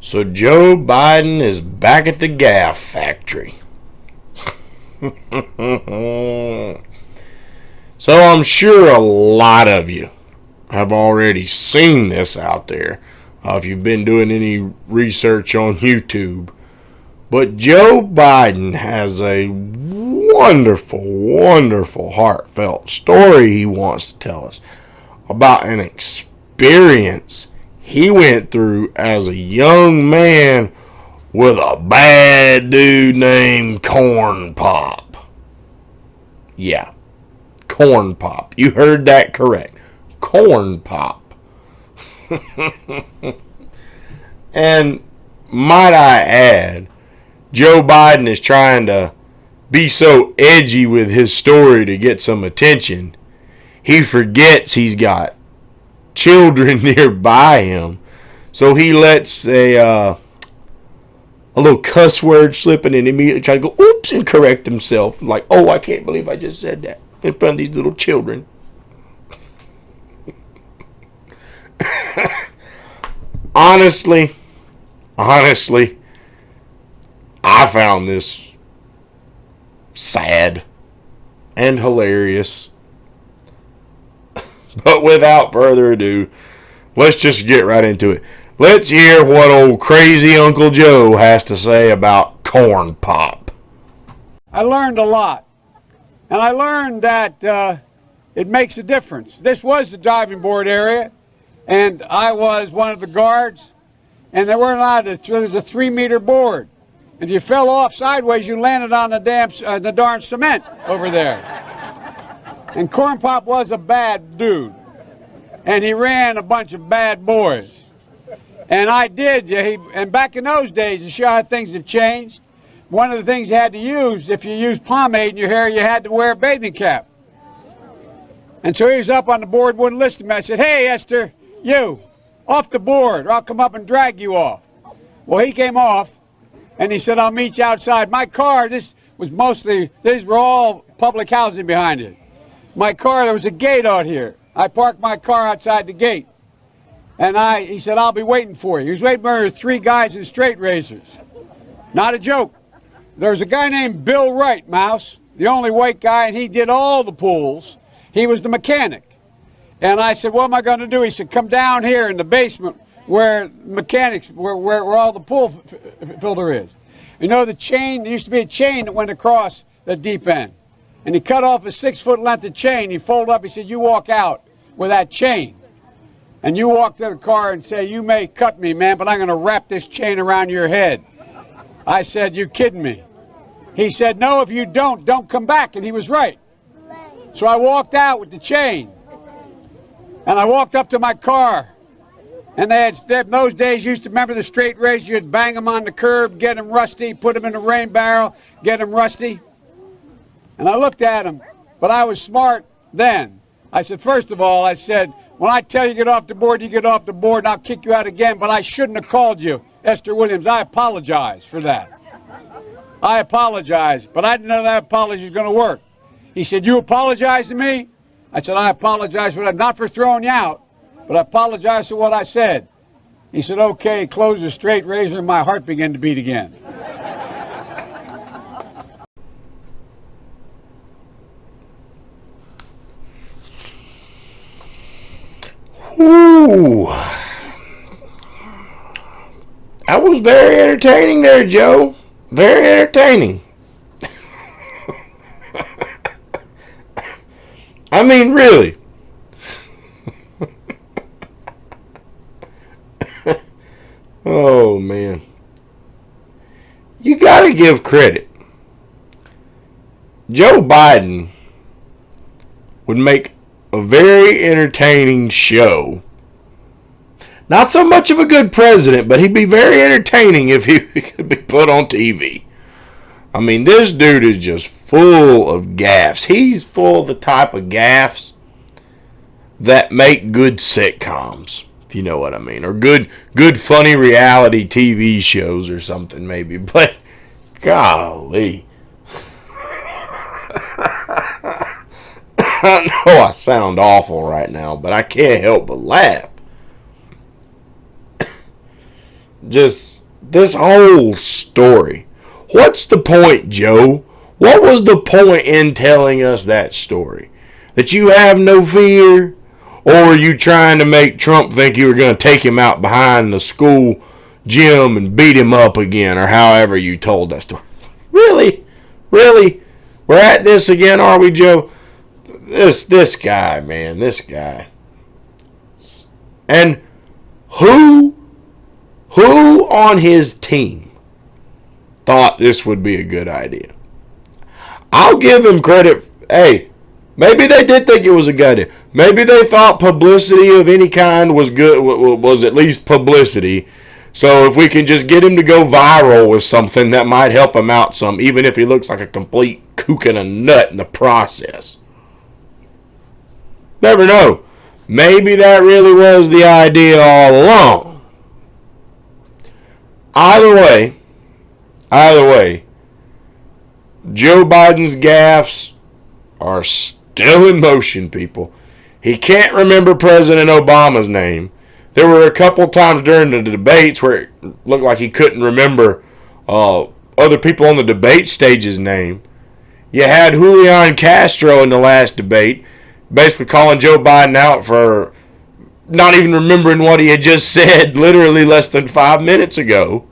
So Joe Biden is back at the gaff factory. So I'm sure a lot of you have already seen this out there if you've been doing any research on YouTube. But Joe Biden has a wonderful, wonderful, heartfelt story he wants to tell us about an experience he went through as a young man with a bad dude named Corn Pop. Yeah, Corn Pop. You heard that correct. Corn Pop. And might I add, Joe Biden is trying to be so edgy with his story to get some attention. He forgets he's got children nearby him. So he lets a little cuss word slip and then immediately try to go, oops, and correct himself. Like, oh, I can't believe I just said that in front of these little children. Honestly, I found this sad and hilarious. But without further ado, let's just get right into it. Let's hear what old crazy Uncle Joe has to say about Corn Pop. I learned a lot. And I learned that it makes a difference. This was the diving board area, and I was one of the guards, and they weren't allowed to. There was a 3-meter board. And if you fell off sideways, you landed on the darn cement over there. And Corn Pop was a bad dude. And he ran a bunch of bad boys. And I did. And back in those days, to show how things have changed, one of the things you had to use, if you used pomade in your hair, you had to wear a bathing cap. And so he was up on the board, wouldn't listen to me. I said, hey, Esther, you, off the board, or I'll come up and drag you off. Well, he came off, and he said, I'll meet you outside. My car, these were all public housing behind it. My car, there was a gate out here. I parked my car outside the gate. And he said, I'll be waiting for you. He was waiting for 3 guys in straight razors. Not a joke. There was a guy named Bill Wright, Mouse, the only white guy, and he did all the pools. He was the mechanic. And I said, what am I going to do? He said, come down here in the basement where all the pool filter is. You know the chain, there used to be a chain that went across the deep end. And he cut off a 6-foot length of chain. He folded up, he said, you walk out with that chain. And you walk to the car and say, you may cut me, man, but I'm going to wrap this chain around your head. I said, you kidding me? He said, no, if you don't come back. And he was right. So I walked out with the chain. And I walked up to my car. And they had, in those days, you used to remember the straight razor. You'd bang them on the curb, get them rusty, put them in a rain barrel, get them rusty. And I looked at him, but I was smart then. I said, first of all, I said, when I tell you get off the board, you get off the board, and I'll kick you out again, but I shouldn't have called you Esther Williams. I apologize for that. I apologize, but I didn't know that apology was going to work. He said, you apologize to me? I said, I apologize for that, not for throwing you out, but I apologize for what I said. He said, okay, closed the straight razor, and my heart began to beat again. Ooh. That was very entertaining there, Joe. Very entertaining. I mean, really. Oh, man. You got to give credit. Joe Biden would make a very entertaining show. Not so much of a good president, but he'd be very entertaining if he could be put on TV. I mean, this dude is just full of gaffes. He's full of the type of gaffes that make good sitcoms, if you know what I mean. Or good funny reality TV shows or something maybe. But, golly. I know I sound awful right now, but I can't help but laugh. Just this whole story. What's the point, Joe? What was the point in telling us that story? That you have no fear? Or were you trying to make Trump think you were going to take him out behind the school gym and beat him up again, or however you told that story? Really? Really? We're at this again, are we, Joe? This guy, man, this guy. And who on his team thought this would be a good idea? I'll give him credit. Hey, maybe they did think it was a good idea. Maybe they thought publicity of any kind was good, was at least publicity. So if we can just get him to go viral with something, that might help him out some, even if he looks like a complete kook and a nut in the process. Never know. Maybe that really was the idea all along. Either way, Joe Biden's gaffes are still in motion, people. He can't remember President Obama's name. There were a couple times during the debates where it looked like he couldn't remember other people on the debate stage's name. You had Julian Castro in the last debate, basically calling Joe Biden out for not even remembering what he had just said literally less than 5 minutes ago.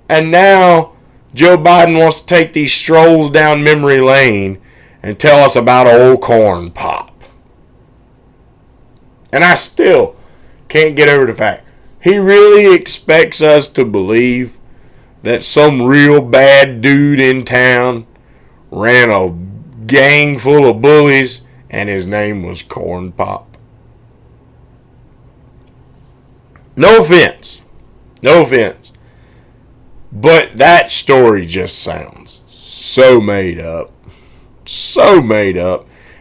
And now Joe Biden wants to take these strolls down memory lane and tell us about old corn pop. And I still can't get over the fact he really expects us to believe that some real bad dude in town ran a gang full of bullies and his name was Corn Pop. No offense, but that story just sounds so made up,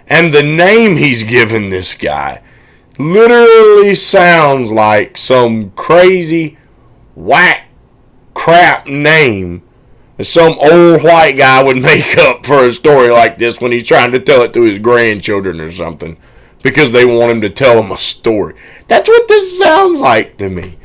and the name he's given this guy literally sounds like some crazy whack crap name that some old white guy would make up for a story like this when he's trying to tell it to his grandchildren or something because they want him to tell them a story. That's what this sounds like to me.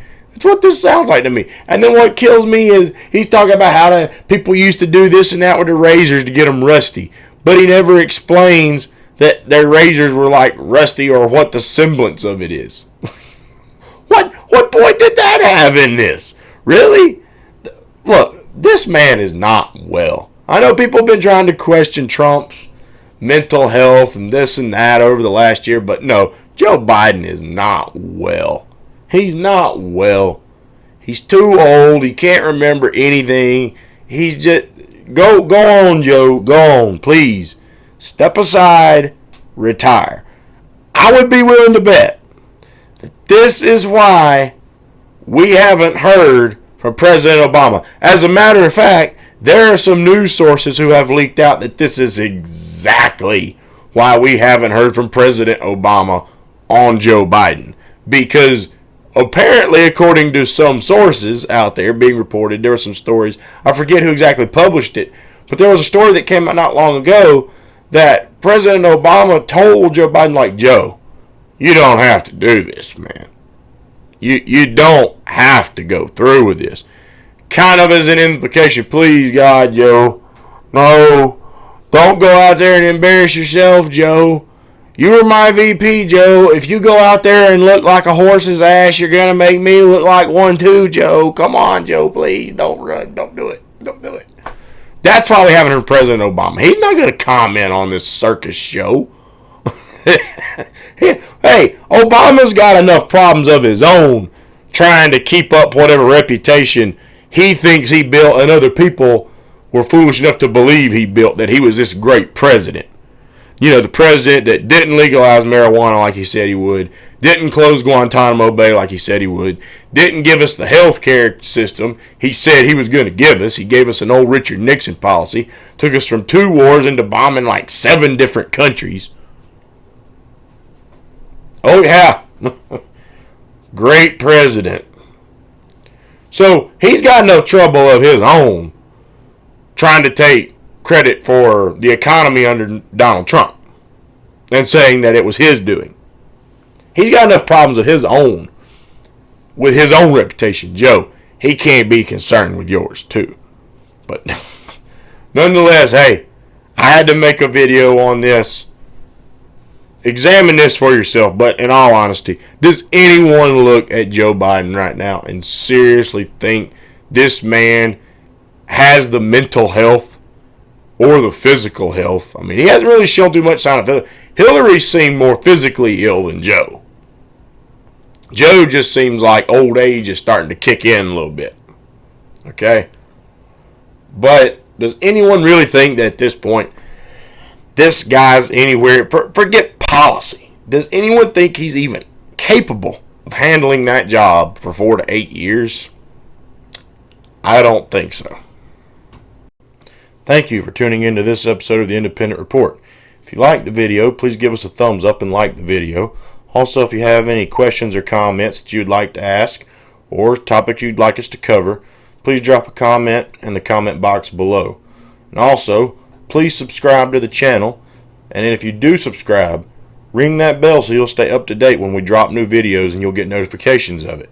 And then what kills me is he's talking about how people used to do this and that with the razors to get them rusty. But he never explains that their razors were like rusty or what the semblance of it is. What point did that have in this? Really? Look, this man is not well. I know people have been trying to question Trump's mental health and this and that over the last year, but no, Joe Biden is not well. He's not well. He's too old. He can't remember anything. He's just... Go on, Joe. Go on, please. Step aside. Retire. I would be willing to bet that this is why we haven't heard from President Obama. As a matter of fact, there are some news sources who have leaked out that this is exactly why we haven't heard from President Obama on Joe Biden. Because apparently, according to some sources out there being reported, there were some stories, I forget who exactly published it, but there was a story that came out not long ago that President Obama told Joe Biden, like, Joe, you don't have to do this, man. You don't have to go through with this. Kind of as an implication, please, God, Joe. No, don't go out there and embarrass yourself, Joe. You were my VP, Joe. If you go out there and look like a horse's ass, you're going to make me look like one too, Joe. Come on, Joe, please. Don't run. Don't do it. Don't do it. That's why we haven't heard President Obama. He's not going to comment on this circus show. Hey, Obama's got enough problems of his own trying to keep up whatever reputation he thinks he built and other people were foolish enough to believe he built, that he was this great president. You know, the president that didn't legalize marijuana like he said he would, didn't close Guantanamo Bay like he said he would, didn't give us the health care system he said he was going to give us. He gave us an old Richard Nixon policy, took us from 2 wars into bombing like 7 different countries. Oh, yeah. Great president. So he's got enough trouble of his own trying to take credit for the economy under Donald Trump and saying that it was his doing. He's got enough problems of his own with his own reputation, Joe. he can't be concerned with yours too. But nonetheless, hey, I had to make a video on this. Examine this for yourself, but in all honesty, does anyone look at Joe Biden right now and seriously think this man has the mental health or the physical health? I mean, he hasn't really shown too much sign of it. Hillary seemed more physically ill than Joe. Joe just seems like old age is starting to kick in a little bit. Okay? But does anyone really think that at this point, this guy's anywhere, forget policy, does anyone think he's even capable of handling that job for 4 to 8 years? I don't think so. Thank you for tuning into this episode of the Independent Report. If you liked the video, please give us a thumbs up and like the video. Also, if you have any questions or comments that you'd like to ask or topics you'd like us to cover, please drop a comment in the comment box below. And also, please subscribe to the channel, and if you do subscribe, ring that bell so you'll stay up to date when we drop new videos and you'll get notifications of it.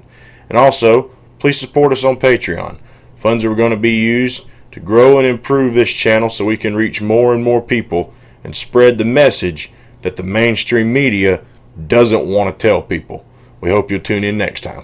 And also, please support us on Patreon. Funds are going to be used to grow and improve this channel so we can reach more and more people and spread the message that the mainstream media doesn't want to tell people. We hope you'll tune in next time.